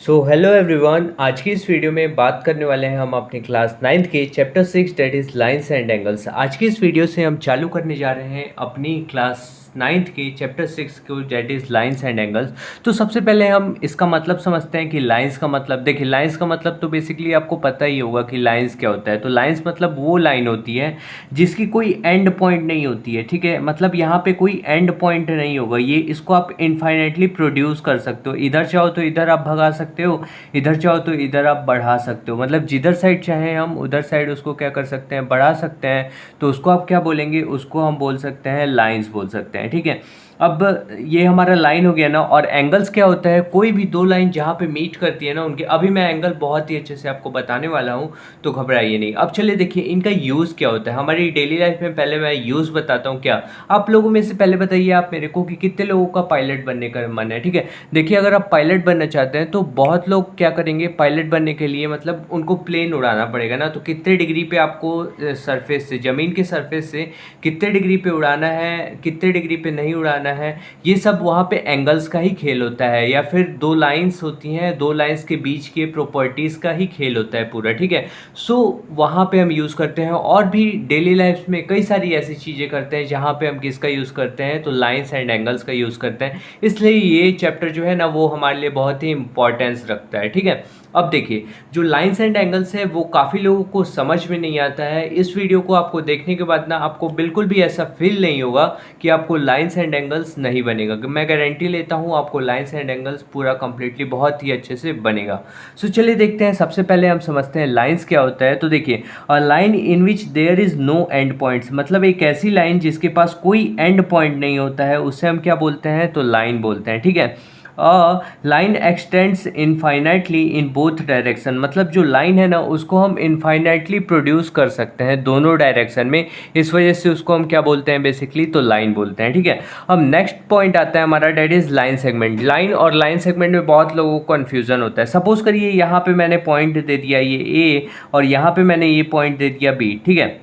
Hello everyone. आज की इस वीडियो में बात करने वाले हैं हम अपने क्लास 9th के chapter 6 that is lines and angles. आज की इस वीडियो से हम चालू करने जा रहे हैं अपनी क्लास 9th के चैप्टर 6 को that is lines and angles. तो सबसे पहले हम इसका मतलब समझते हैं कि लाइंस का मतलब, देखिए लाइंस का मतलब तो बेसिकली आपको पता ही होगा कि लाइंस क्या होता है। तो लाइंस मतलब वो लाइन होती है जिसकी कोई एंड पॉइंट नहीं होती है, ठीक है। मतलब यहाँ पे कोई एंड पॉइंट नहीं होगा, ये इसको आप इनफाइनाइटली प्रोड्यूस कर सकते हो। इधर चाहो तो इधर आप भगा सकते हो, इधर चाहो तो इधर आप बढ़ा सकते हो। मतलब जिधर साइड चाहे हम उधर साइड उसको क्या कर सकते हैं, बढ़ा सकते हैं। तो उसको आप क्या बोलेंगे, उसको हम बोल सकते हैं लाइंस बोल सकते हैं, ठीक है। अब ये हमारा लाइन हो गया ना। और एंगल्स क्या होता है, कोई भी दो लाइन जहाँ पे मीट करती है ना उनके, अभी मैं एंगल बहुत ही अच्छे से आपको बताने वाला हूँ, तो घबराइए नहीं। अब चलिए देखिए इनका यूज़ क्या होता है हमारी डेली लाइफ में। पहले मैं यूज़ बताता हूँ क्या। आप लोगों में से पहले बताइए आप मेरे को कि कितने लोगों का पायलट बनने का मन है, ठीक है। देखिए अगर आप पायलट बनना चाहते हैं तो बहुत लोग क्या करेंगे, पायलट बनने के लिए मतलब उनको प्लेन उड़ाना पड़ेगा ना। तो कितने डिग्री पे आपको सरफेस से, ज़मीन के सरफेस से कितने डिग्री पे उड़ाना है, कितने डिग्री पे नहीं उड़ाना है, ये सब वहाँ पे एंगल्स का ही खेल होता है। या फिर दो लाइंस होती हैं, दो लाइंस के बीच के प्रॉपर्टीज़ का ही खेल होता है पूरा, ठीक है। सो वहाँ पे हम यूज़ करते हैं। और भी डेली लाइफ में कई सारी ऐसी चीज़ें करते हैं जहाँ पे हम किसका यूज़ करते हैं, तो लाइंस एंड एंगल्स का यूज़ करते हैं। इसलिए ये चैप्टर जो है ना वो हमारे लिए बहुत ही इंपॉर्टेंस रखता है, ठीक है। अब देखिए जो लाइंस एंड एंगल्स है वो काफ़ी लोगों को समझ में नहीं आता है। इस वीडियो को आपको देखने के बाद ना आपको बिल्कुल भी ऐसा फील नहीं होगा कि आपको लाइंस एंड एंगल्स नहीं बनेगा। मैं गारंटी लेता हूँ आपको लाइंस एंड एंगल्स पूरा कंप्लीटली बहुत ही अच्छे से बनेगा। सो चलिए देखते हैं। सबसे पहले हम समझते हैं लाइंस क्या होता है। तो देखिए a line in which there is no end points, मतलब एक ऐसी लाइन जिसके पास कोई एंड पॉइंट नहीं होता है उसे हम क्या बोलते हैं, तो लाइन बोलते हैं, ठीक है। A line x tends infinitely in both direction, मतलब जो लाइन है ना उसको हम इनफाइनाइटली प्रोड्यूस कर सकते हैं दोनों डायरेक्शन में। इस वजह से उसको हम क्या बोलते हैं, बेसिकली तो लाइन बोलते हैं, ठीक है। अब नेक्स्ट पॉइंट आता है हमारा, that is line segment. Line और लाइन सेगमेंट में बहुत लोगों को कन्फ्यूजन होता है। सपोज करिए यहाँ पे मैंने पॉइंट दे दिया ये ए, और यहाँ पे मैंने ये पॉइंट दे दिया बी, ठीक है।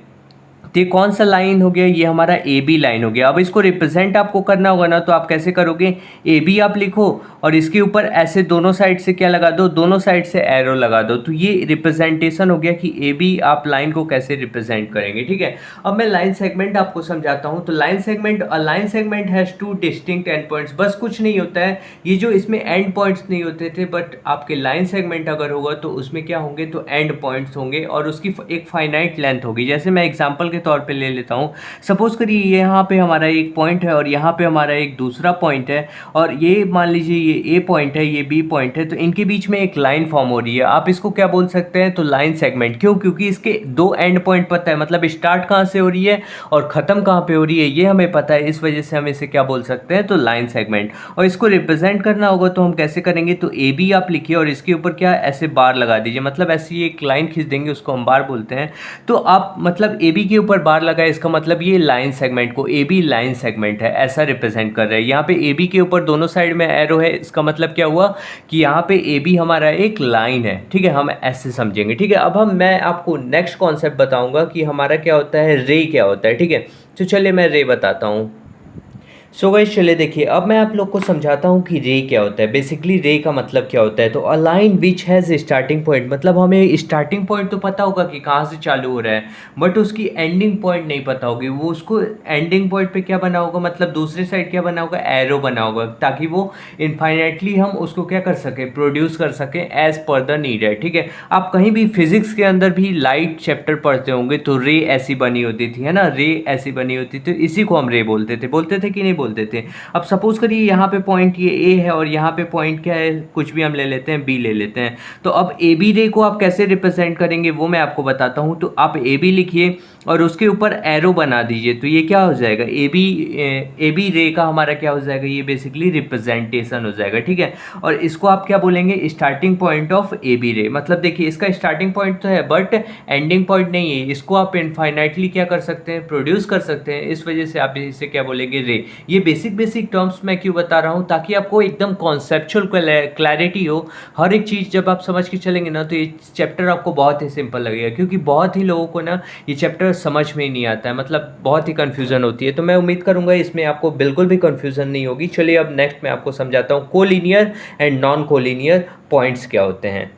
तो ये कौन सा लाइन हो गया, ये हमारा ए बी लाइन हो गया। अब इसको रिप्रेजेंट आपको करना होगा ना, तो आप कैसे करोगे, ए बी आप लिखो और इसके ऊपर ऐसे दोनों साइड से क्या लगा दो, दोनों साइड से एरो लगा दो। तो ये रिप्रेजेंटेशन हो गया कि ए बी आप लाइन को कैसे रिप्रेजेंट करेंगे, ठीक है। अब मैं लाइन सेगमेंट आपको समझाता हूँ। तो line segment, a line segment has two distinct and points. बस कुछ नहीं होता है, ये जो इसमें एंड पॉइंट्स नहीं होते थे, बट आपके लाइन सेगमेंट अगर होगा तो उसमें क्या होंगे, तो एंड पॉइंट्स होंगे और उसकी एक फाइनाइट लेंथ होगी। जैसे मैं एग्जांपल के तौर पे ले लेता हूँ। सपोज करिए यहाँ पे हमारा एक पॉइंट है और यहाँ पे हमारा एक दूसरा पॉइंट है, और ये मान लीजिए ये ए पॉइंट है, ये बी पॉइंट है। तो इनके बीच में एक लाइन फॉर्म हो रही है, आप इसको क्या बोल सकते हैं, तो लाइन सेगमेंट। क्यों, क्योंकि इसके दो एंड पॉइंट पता है, मतलब स्टार्ट कहाँ से हो रही है और ख़त्म कहाँ पे हो रही है ये हमें पता है। इस वजह से हम इसे क्या बोल सकते हैं, तो लाइन सेगमेंट। और इसको रिप्रेजेंट करना होगा तो हम कैसे करेंगे, तो ए बी आप लिखिए और इसके ऊपर क्या ऐसे बार लगा दीजिए, मतलब ऐसी एक लाइन खींच देंगे, उसको हम बार बोलते हैं। तो आप मतलब ए बी के ऊपर बार लगाए, इसका मतलब ये लाइन सेगमेंट को ए बी लाइन सेगमेंट है ऐसा रिप्रेजेंट कर रहा है। यहाँ पे ए बी के ऊपर दोनों साइड में एरो है, इसका मतलब क्या हुआ कि यहाँ पे ए बी हमारा एक लाइन है, ठीक है। हम ऐसे समझेंगे, ठीक है। अब मैं आपको नेक्स्ट कॉन्सेप्ट बताऊंगा कि हमारा क्या होता है, रे क्या होता है, ठीक है। तो चलिए मैं रे बताता हूँ। सो गाइस चलिए देखिए, अब मैं आप लोग को समझाता हूँ कि रे क्या होता है। बेसिकली रे का मतलब क्या होता है, तो a line which has starting point, मतलब हमें स्टार्टिंग पॉइंट तो पता होगा कि कहाँ से चालू हो रहा है, बट उसकी एंडिंग पॉइंट नहीं पता होगी। वो उसको एंडिंग पॉइंट पे क्या बना होगा, मतलब दूसरे साइड क्या बना होगा, एरो बना होगा, ताकि वो इनफाइनाइटली हम उसको क्या कर सके, प्रोड्यूस कर सकें एज पर द नीड है, ठीक है। आप कहीं भी फिजिक्स के अंदर भी लाइट चैप्टर पढ़ते होंगे तो रे ऐसी बनी होती थी, है ना, रे ऐसी बनी होती थी। इसी को हम रे बोलते थे कि नहीं बोलते थे। अब सपोज करिए यहाँ पे पॉइंट ये ए है और यहाँ पे पॉइंट क्या है, कुछ भी हम ले लेते हैं, बी ले लेते हैं। तो अब ए बी रे को आप कैसे रिप्रेजेंट करेंगे वो मैं आपको बताता हूँ। तो आप ए बी लिखिए और उसके ऊपर एरो बना दीजिए। तो ये क्या हो जाएगा, ए बी रे का हमारा क्या हो जाएगा, ये बेसिकली रिप्रेजेंटेशन हो जाएगा, ठीक है। और इसको आप क्या बोलेंगे, starting point of A B ray. मतलब देखिए इसका स्टार्टिंग पॉइंट तो है बट एंडिंग पॉइंट नहीं है, इसको आप इनफाइनाइटली क्या कर सकते हैं, प्रोड्यूस कर सकते हैं। इस वजह से आप इसे क्या बोलेंगे, रे। ये बेसिक टर्म्स मैं क्यों बता रहा हूँ, ताकि आपको एकदम कॉन्सेप्चुअल क्लैरिटी हो। हर एक चीज़ जब आप समझ के चलेंगे ना तो ये चैप्टर आपको बहुत ही सिंपल लगेगा, क्योंकि बहुत ही लोगों को ना ये चैप्टर समझ में ही नहीं आता है, मतलब बहुत ही कन्फ्यूज़न होती है। तो मैं उम्मीद करूँगा इसमें आपको बिल्कुल भी कन्फ्यूज़न नहीं होगी। चलिए अब नेक्स्ट मैं आपको समझाता हूँ collinear and non collinear points क्या होते हैं।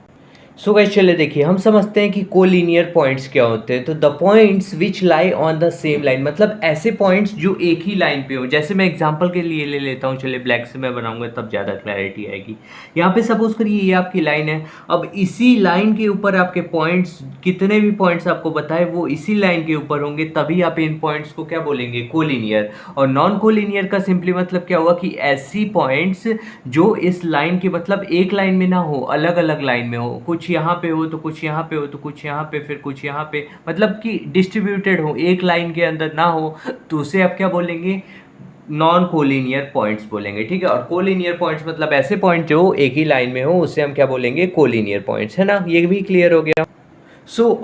सो गाइस चलिए देखिए, हम समझते हैं कि कोलिनियर पॉइंट्स क्या होते हैं। तो the points which lie on the same line, मतलब ऐसे पॉइंट्स जो एक ही लाइन पे हो। जैसे मैं एग्जांपल के लिए ले लेता हूँ, चलिए ब्लैक से मैं बनाऊंगा तब ज़्यादा क्लैरिटी आएगी। यहाँ पे सपोज करिए ये आपकी लाइन है। अब इसी लाइन के ऊपर आपके पॉइंट्स, कितने भी पॉइंट्स आपको बताए वो इसी लाइन के ऊपर होंगे, तभी आप इन पॉइंट्स को क्या बोलेंगे, कोलिनियर। और नॉन कोलिनियर का सिंपली मतलब क्या हुआ कि ऐसी पॉइंट्स जो इस लाइन के मतलब एक लाइन में ना हो, अलग अलग लाइन में हो। कुछ यहाँ पे हो तो कुछ यहाँ पे हो तो कुछ यहाँ पे, फिर कुछ यहाँ पे, मतलब कि डिस्ट्रीब्यूटेड हो, एक लाइन के अंदर ना हो, तो उसे आप क्या बोलेंगे, नॉन कोलिनियर पॉइंट्स बोलेंगे। ठीक है। और कोलिनियर पॉइंट्स मतलब ऐसे पॉइंट जो एक ही लाइन में हो, उसे हम क्या बोलेंगे, कोलिनियर पॉइंट्स, है ना। ये भी क्लियर हो गया।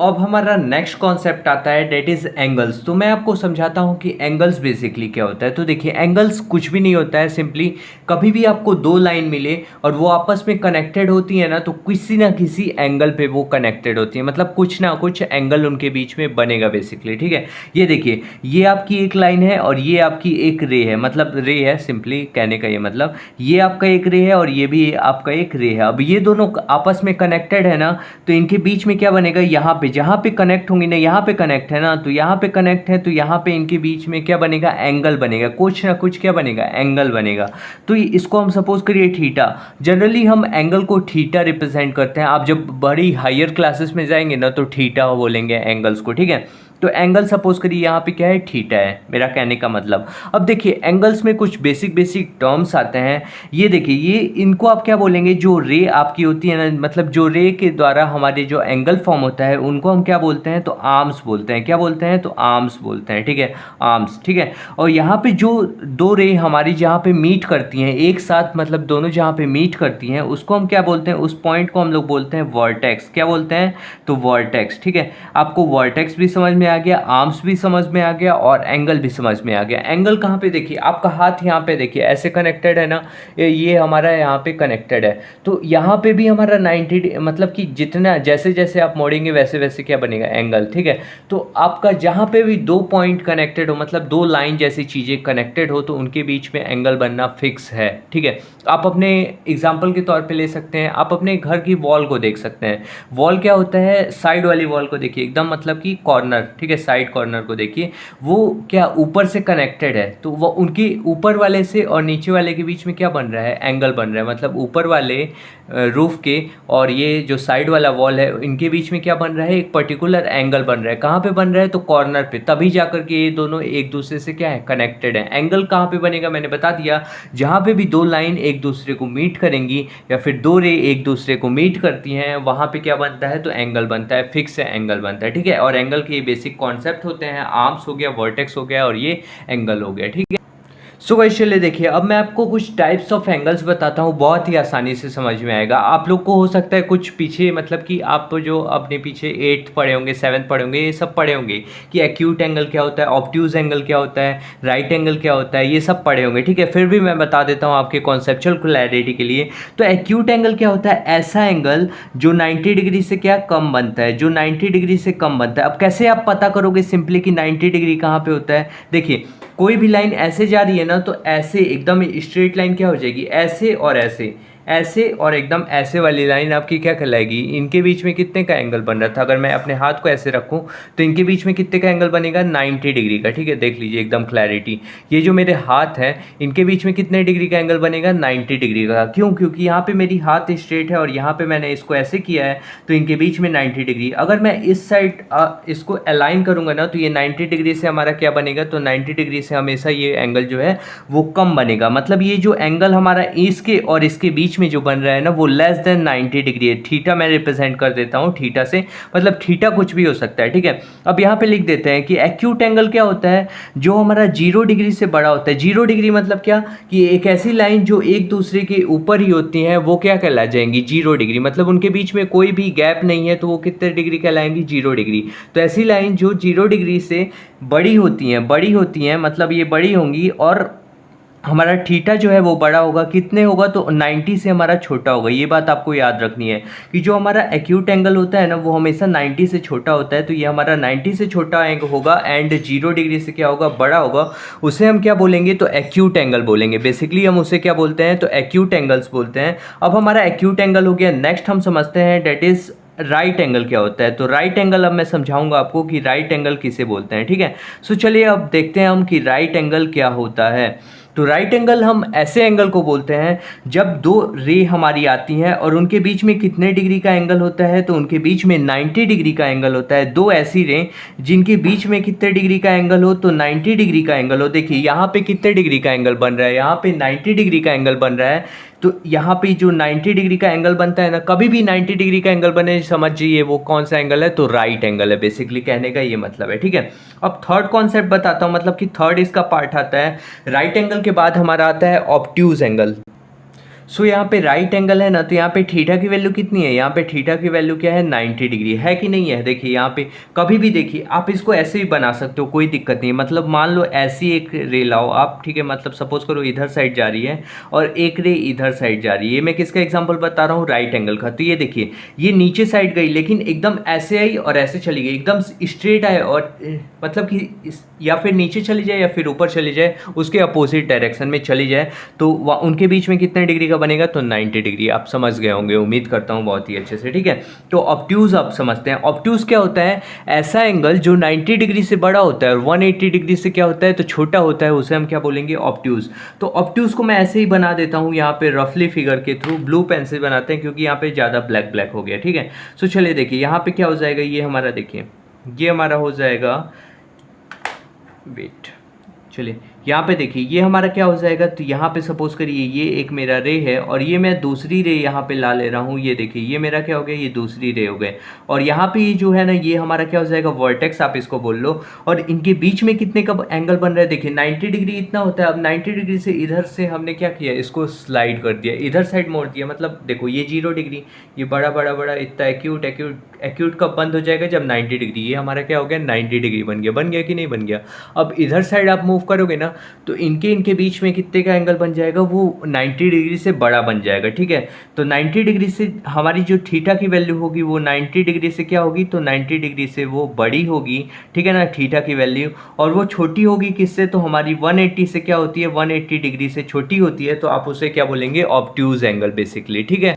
अब हमारा नेक्स्ट कॉन्सेप्ट आता है, डेट इज़ एंगल्स। तो मैं आपको समझाता हूँ कि एंगल्स बेसिकली क्या होता है। तो देखिए, एंगल्स कुछ भी नहीं होता है, सिंपली कभी भी आपको दो लाइन मिले और वो आपस में कनेक्टेड होती है ना, तो किसी ना किसी एंगल पे वो कनेक्टेड होती है, मतलब कुछ ना कुछ एंगल उनके बीच में बनेगा बेसिकली। ठीक है। ये देखिए, ये आपकी एक लाइन है और ये आपकी एक रे है, मतलब रे है, सिंपली कहने का ये मतलब, ये आपका एक रे है और ये भी आपका एक रे है। अब ये दोनों आपस में कनेक्टेड है ना, तो इनके बीच में क्या बनेगा, यहाँ पे जहाँ पे कनेक्ट होंगे ना, यहाँ पे कनेक्ट है ना, तो यहाँ पे कनेक्ट है, तो यहाँ पे इनके बीच में क्या बनेगा, एंगल बनेगा, कुछ ना कुछ क्या बनेगा, एंगल बनेगा। तो इसको हम सपोज करिए थीटा। जनरली हम एंगल को थीटा रिप्रेजेंट करते हैं। आप जब बड़ी हायर क्लासेस में जाएंगे ना, तो थीटा बोलेंगे एंगल्स को। ठीक है। तो एंगल सपोज करिए यहाँ पे क्या है, थीटा है, मेरा कहने का मतलब। अब देखिए, एंगल्स में कुछ बेसिक बेसिक टर्म्स आते हैं। ये देखिए, ये इनको आप क्या बोलेंगे, जो रे आपकी होती है ना, मतलब जो रे के द्वारा हमारे जो एंगल फॉर्म होता है, उनको हम क्या बोलते हैं, तो आर्म्स बोलते हैं। क्या बोलते हैं, तो आर्म्स बोलते हैं। ठीक है, आर्म्स। ठीक है। और यहाँ पे जो दो रे हमारी जहाँ पे मीट करती हैं एक साथ, मतलब दोनों जहाँ पे मीट करती हैं, उसको हम क्या बोलते हैं, उस पॉइंट को हम लोग बोलते हैं वर्टेक्स। क्या बोलते हैं, तो वर्टेक्स। ठीक है। आपको वर्टेक्स भी समझ में आ गया, आर्म्स भी समझ में आ गया और एंगल भी समझ में आ गया। एंगल कहाँ पे, देखिए आपका हाथ यहाँ पे देखिए ऐसे कनेक्टेड है ना, ये हमारा यहाँ पे कनेक्टेड है, तो यहाँ पे भी हमारा 90 मतलब कि जितना जैसे जैसे आप मोड़ेंगे वैसे वैसे क्या बनेगा, एंगल। ठीक है। तो आपका जहाँ पे भी दो पॉइंट कनेक्टेड हो, मतलब दो लाइन जैसी चीज़ें कनेक्टेड हो, तो उनके बीच में एंगल बनना फिक्स है। ठीक है। आप अपने एग्जाम्पल के तौर पे ले सकते हैं, आप अपने घर की वॉल को देख सकते हैं। वॉल क्या होता है, साइड वाली वॉल को देखिए, एकदम मतलब कि कॉर्नर। ठीक है, साइड कॉर्नर को देखिए, वो क्या ऊपर से कनेक्टेड है, तो वो उनकी ऊपर वाले से और नीचे वाले के बीच में क्या बन रहा है, एंगल बन रहा है। मतलब ऊपर वाले रूफ के और ये जो साइड वाला वॉल है, इनके बीच में क्या बन रहा है, एक पर्टिकुलर एंगल बन रहा है। कहाँ पे बन रहा है, तो कॉर्नर पे, तभी जाकर के ये दोनों एक दूसरे से क्या है, कनेक्टेड है। एंगल कहाँ पे बनेगा, मैंने बता दिया, जहाँ पे भी दो लाइन एक दूसरे को मीट करेंगी या फिर दो रे एक दूसरे को मीट करती हैं, वहाँ पे क्या बनता है, तो एंगल बनता है, फिक्स है, एंगल बनता है। ठीक है। और एंगल के बेसिक कॉन्सेप्ट होते हैं, आर्म्स हो गया, वर्टेक्स हो गया और ये एंगल हो गया। ठीक है। सो गाइस चलिए देखिए, अब मैं आपको कुछ टाइप्स ऑफ एंगल्स बताता हूँ, बहुत ही आसानी से समझ में आएगा। आप लोग को हो सकता है कुछ पीछे, मतलब कि आप जो अपने पीछे 8th पढ़े होंगे, 7th पढ़े होंगे, ये सब पढ़े होंगे कि एक्यूट एंगल क्या होता है, ऑब्ट्यूज एंगल क्या होता है, राइट एंगल क्या होता है, ये सब पढ़े होंगे। ठीक है। फिर भी मैं बता देता हूँ आपके कॉन्सेप्चुअल क्लैरिटी के लिए। तो एक्यूट एंगल क्या होता है, ऐसा एंगल जो 90 डिग्री से क्या कम बनता है, जो 90 डिग्री से कम बनता है। अब कैसे आप पता करोगे सिंपली कि 90 डिग्री कहाँ पे होता है, देखिए कोई भी लाइन ऐसे जा रही है ना, तो ऐसे एकदम स्ट्रेट लाइन क्या हो जाएगी, ऐसे और ऐसे, ऐसे और एकदम ऐसे वाली लाइन आपकी क्या कहलाएगी, इनके बीच में कितने का एंगल बन रहा था। अगर मैं अपने हाथ को ऐसे रखूं तो इनके बीच में कितने का एंगल बनेगा, 90 डिग्री का। ठीक है, देख लीजिए एकदम क्लैरिटी, ये जो मेरे हाथ हैं इनके बीच में कितने डिग्री का एंगल बनेगा, 90 डिग्री का। क्यों, क्योंकि यहाँ पे मेरी हाथ स्ट्रेट है और यहाँ पे मैंने इसको ऐसे किया है, तो इनके बीच में 90 डिग्री। अगर मैं इस साइड इसको अलाइन करूँगा ना, तो ये 90 डिग्री से हमारा क्या बनेगा, तो 90 डिग्री से हमेशा ये एंगल जो है वो कम बनेगा। मतलब ये जो एंगल हमारा इसके और इसके बीच में जो बन रहा है ना, वो लेस देन 90 डिग्री है। थीटा मैं रिप्रेजेंट कर देता हूँ थीटा से, मतलब थीटा कुछ भी हो सकता है। ठीक है। अब यहाँ पे लिख देते हैं कि एक्यूट एंगल क्या होता है, जो हमारा 0 डिग्री से बड़ा होता है। 0 डिग्री मतलब क्या, कि एक ऐसी लाइन जो एक दूसरे के ऊपर ही होती हैं, वो क्या कहला जाएंगी, 0 डिग्री। मतलब उनके बीच में कोई भी गैप नहीं है, तो वो कितने डिग्री कहलाएंगी, 0 डिग्री। तो ऐसी लाइन जो 0 डिग्री से बड़ी होती हैं, मतलब ये बड़ी होंगी और हमारा थीटा जो है वो बड़ा होगा, कितने होगा तो 90 से हमारा छोटा होगा। ये बात आपको याद रखनी है कि जो हमारा एक्यूट एंगल होता है ना वो हमेशा 90 से छोटा होता है। तो ये हमारा 90 से छोटा एंगल होगा एंड 0 डिग्री से क्या होगा, बड़ा होगा। उसे हम क्या बोलेंगे तो एक्यूट एंगल बोलेंगे। बेसिकली हम उसे क्या बोलते हैं तो एक्यूट एंगल्स बोलते हैं। अब हमारा एक्यूट एंगल हो गया। नेक्स्ट हम समझते हैं डेट इज़ राइट एंगल क्या होता है। तो राइट एंगल अब मैं समझाऊंगा आपको कि राइट एंगल किसे बोलते हैं, ठीक है। सो चलिए अब देखते हैं हम कि राइट एंगल क्या होता है। तो राइट एंगल हम ऐसे एंगल को बोलते हैं जब दो रे हमारी आती हैं और उनके बीच में कितने डिग्री का एंगल होता है तो उनके बीच में 90 डिग्री का एंगल होता है। दो ऐसी रे जिनके बीच में कितने डिग्री का एंगल हो तो 90 डिग्री का एंगल हो। देखिए यहाँ पे कितने डिग्री का एंगल बन रहा है, यहाँ पे 90 डिग्री का एंगल बन रहा है। तो यहाँ पे जो 90 डिग्री का एंगल बनता है ना, कभी भी 90 डिग्री का एंगल बने समझ जाइए वो कौन सा एंगल है तो राइट एंगल है। बेसिकली कहने का ये मतलब है, ठीक है। अब थर्ड कॉन्सेप्ट बताता हूँ, मतलब कि थर्ड इसका पार्ट आता है। राइट एंगल के बाद हमारा आता है ऑब्ट्यूज एंगल। सो यहाँ पे राइट एंगल है ना, तो यहाँ पे थीटा की वैल्यू कितनी है, यहाँ पे थीटा की वैल्यू क्या है 90 डिग्री है कि नहीं है। देखिए यहाँ पे कभी भी देखिए आप इसको ऐसे भी बना सकते हो, कोई दिक्कत नहीं है। मतलब मान लो ऐसी एक रे लाओ आप, ठीक है। मतलब सपोज करो इधर साइड जा रही है और एक रे इधर साइड जा रही है। मैं किसका एग्जाम्पल बता रहा हूँ, राइट एंगल का। तो ये देखिए ये नीचे साइड गई लेकिन एकदम ऐसे आई और ऐसे चली गई, एकदम स्ट्रेट आए और मतलब कि या फिर नीचे चली जाए या फिर ऊपर चली जाए, उसके अपोजिट डायरेक्शन में चली जाए, तो उनके बीच में कितने डिग्री का बनेगा तो 90 डिग्री। आप समझ गए होंगे, उम्मीद करता हूँ बहुत ही अच्छे से, ठीक है। तो ऑब्ट्यूज आप समझते हैं। ऑब्ट्यूज क्या होता है, ऐसा एंगल जो 90 डिग्री से बड़ा होता है और 180 डिग्री से क्या होता है तो छोटा होता है, उसे हम क्या बोलेंगे ऑब्ट्यूज। तो ऑब्ट्यूज को मैं ऐसे ही बना देता हूँ यहाँ पे रफली फिगर के थ्रू, ब्लू पेन से बनाते हैं क्योंकि यहाँ पे ज़्यादा ब्लैक ब्लैक हो गया, ठीक है। सो चलिए देखिए यहाँ पे क्या हो जाएगा, ये हमारा देखिए ये हमारा हो जाएगा, वेट, चलिए यहाँ पे देखिए ये हमारा क्या हो जाएगा। तो यहाँ पे सपोज करिए ये एक मेरा रे है और ये मैं दूसरी रे यहाँ पे ला ले रहा हूँ। ये देखिए ये मेरा क्या हो गया, ये दूसरी रे हो गए। और यहाँ पे जो है ना ये हमारा क्या हो जाएगा वर्टेक्स, आप इसको बोल लो। और इनके बीच में कितने का एंगल बन रहा है, देखिए 90 डिग्री इतना होता है। अब 90 डिग्री से इधर से हमने क्या किया, इसको स्लाइड कर दिया, इधर साइड मोड़ दिया। मतलब देखो ये 0 डिग्री, ये बड़ा बड़ा बड़ा इतना एक्यूट एक्यूट एक्यूट कब बंद हो जाएगा जब 90 डिग्री। ये हमारा क्या हो गया 90 डिग्री बन गया, बन गया कि नहीं बन गया। अब इधर साइड आप मूव करोगे ना तो इनके बीच में कितने का एंगल बन जाएगा, वो 90 डिग्री से बड़ा बन जाएगा, ठीक है। तो 90 डिग्री से हमारी जो थीटा की वैल्यू होगी वो 90 डिग्री से क्या होगी तो 90 डिग्री से वो बड़ी होगी, ठीक है ना, थीटा की वैल्यू। और वो छोटी होगी किससे, तो हमारी 180 से क्या होती है, 180 डिग्री से छोटी होती है। तो आप उसे क्या बोलेंगे ऑब्ट्यूज एंगल बेसिकली, ठीक है।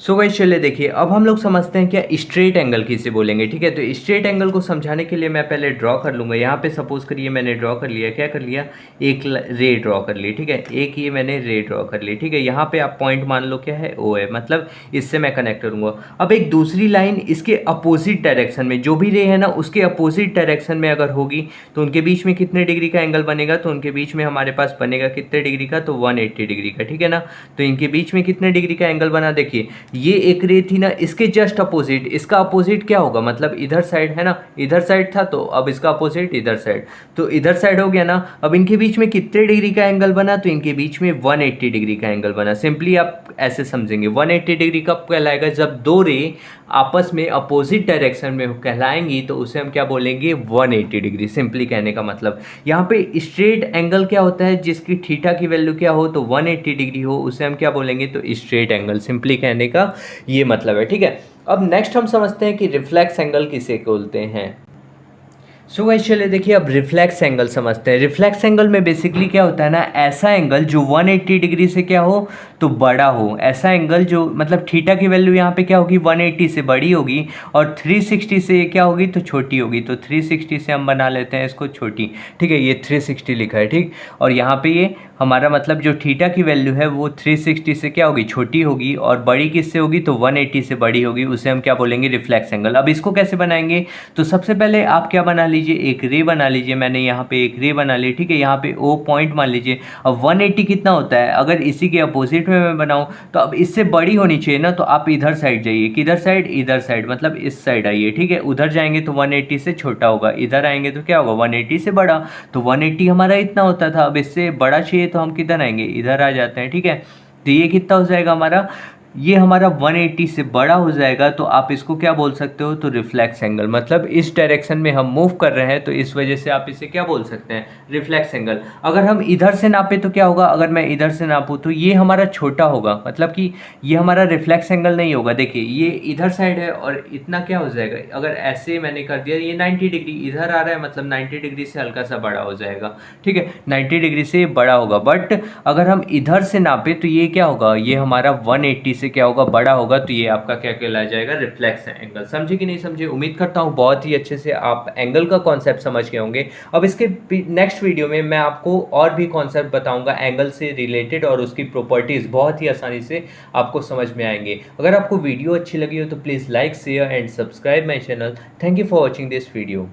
सो गाइस चलिए देखिए अब हम लोग समझते हैं क्या स्ट्रेट एंगल किसे बोलेंगे, ठीक है। तो स्ट्रेट एंगल को समझाने के लिए मैं पहले ड्रॉ कर लूँगा। यहाँ पे सपोज करिए मैंने ड्रॉ कर लिया, क्या कर लिया, एक रे ड्रॉ कर ली, ठीक है। एक ये मैंने रे ड्रॉ कर ली, ठीक है। यहाँ पे आप पॉइंट मान लो क्या है ओ है, मतलब इससे मैं कनेक्ट करूँगा। अब एक दूसरी लाइन इसके अपोजिट डायरेक्शन में, जो भी रे है ना उसके अपोजिट डायरेक्शन में अगर होगी तो उनके बीच में कितने डिग्री का एंगल बनेगा, तो उनके बीच में हमारे पास बनेगा कितने डिग्री का, तो 180 डिग्री का, ठीक है ना। तो इनके बीच में कितने डिग्री का एंगल बना, देखिए ये एक रे थी ना, इसके जस्ट अपोजिट, इसका अपोजिट क्या होगा, मतलब इधर साइड है ना, इधर साइड था तो अब इसका अपोजिट इधर साइड, तो इधर साइड हो गया ना। अब इनके बीच में कितने डिग्री का एंगल बना, तो इनके बीच में 180 डिग्री का एंगल बना। सिंपली आप ऐसे समझेंगे 180 डिग्री कब कहलाएगा, जब दो रे आपस में अपोजिट डायरेक्शन में कहलाएंगी तो उसे हम क्या बोलेंगे 180 डिग्री। सिंपली कहने का मतलब यहाँ पे स्ट्रेट एंगल क्या होता है, जिसकी थीटा की वैल्यू क्या हो तो 180 डिग्री हो, उसे हम क्या बोलेंगे तो स्ट्रेट एंगल। सिंपली कहने का ये मतलब है, ठीक है। अब नेक्स्ट हम समझते हैं कि रिफ्लेक्स एंगल किसे बोलते हैं। सो गाइस चलिए देखिए अब रिफ्लेक्स एंगल समझते हैं। रिफ्लेक्स एंगल में बेसिकली क्या होता है ना, ऐसा एंगल जो 180 डिग्री से क्या हो तो बड़ा हो। ऐसा एंगल जो मतलब थीटा की वैल्यू यहाँ पे क्या होगी 180 से बड़ी होगी और 360 से क्या होगी तो छोटी होगी। तो 360 से हम बना लेते हैं इसको छोटी, ठीक है। ये 360 लिखा है, ठीक। और यहाँ पे ये हमारा मतलब जो थीटा की वैल्यू है वो 360 से क्या होगी छोटी होगी और बड़ी किससे होगी तो 180 से बड़ी होगी, उसे हम क्या बोलेंगे रिफ्लेक्स एंगल। अब इसको कैसे बनाएंगे, तो सबसे पहले आप क्या बना लीजिए, एक रे बना लीजिए। मैंने यहाँ पे एक रे बना ली, ठीक है। यहाँ पे ओ पॉइंट मान लीजिए। अब 180 कितना होता है, अगर इसी के अपोजिट में मैं बनाऊँ तो अब इससे बड़ी होनी चाहिए ना, तो आप इधर साइड जाइए, किधर साइड, इधर साइड, मतलब इस साइड आइए, ठीक है। उधर जाएंगे तो 180 से छोटा होगा, इधर आएंगे तो क्या होगा 180 से बड़ा। तो 180 हमारा इतना होता था, अब इससे बड़ा चाहिए तो हम किधर आएंगे, इधर आ जाते हैं, ठीक है। तो ये कितना हो जाएगा हमारा ये हमारा 180 से बड़ा हो जाएगा तो आप इसको क्या बोल सकते हो, तो रिफ्लेक्स एंगल। मतलब इस डायरेक्शन में हम मूव कर रहे हैं तो इस वजह से आप इसे क्या बोल सकते हैं, रिफ्लेक्स एंगल। अगर हम इधर से नापे तो क्या होगा, अगर मैं इधर से नापूँ तो ये हमारा छोटा होगा, मतलब कि ये हमारा रिफ्लेक्स एंगल नहीं होगा। देखिए ये इधर साइड है और इतना क्या हो जाएगा, अगर ऐसे मैंने कर दिया, ये 90 डिग्री इधर आ रहा है, मतलब 90 डिग्री से हल्का सा बड़ा हो जाएगा, ठीक है, 90 डिग्री से बड़ा होगा। बट अगर हम इधर से नापे तो ये क्या होगा, ये हमारा 180 से क्या होगा, बड़ा होगा, तो ये आपका क्या कहलाया जाएगा, रिफ्लेक्स एंगल। समझे कि नहीं समझे? उम्मीद करता हूँ बहुत ही अच्छे से आप एंगल का कॉन्सेप्ट समझ गए होंगे। अब इसके नेक्स्ट वीडियो में मैं आपको और भी कॉन्सेप्ट बताऊंगा एंगल से रिलेटेड, और उसकी प्रॉपर्टीज़ बहुत ही आसानी से आपको समझ में आएंगे। अगर आपको वीडियो अच्छी लगी हो तो please like share and subscribe my channel. Thank you for watching this video.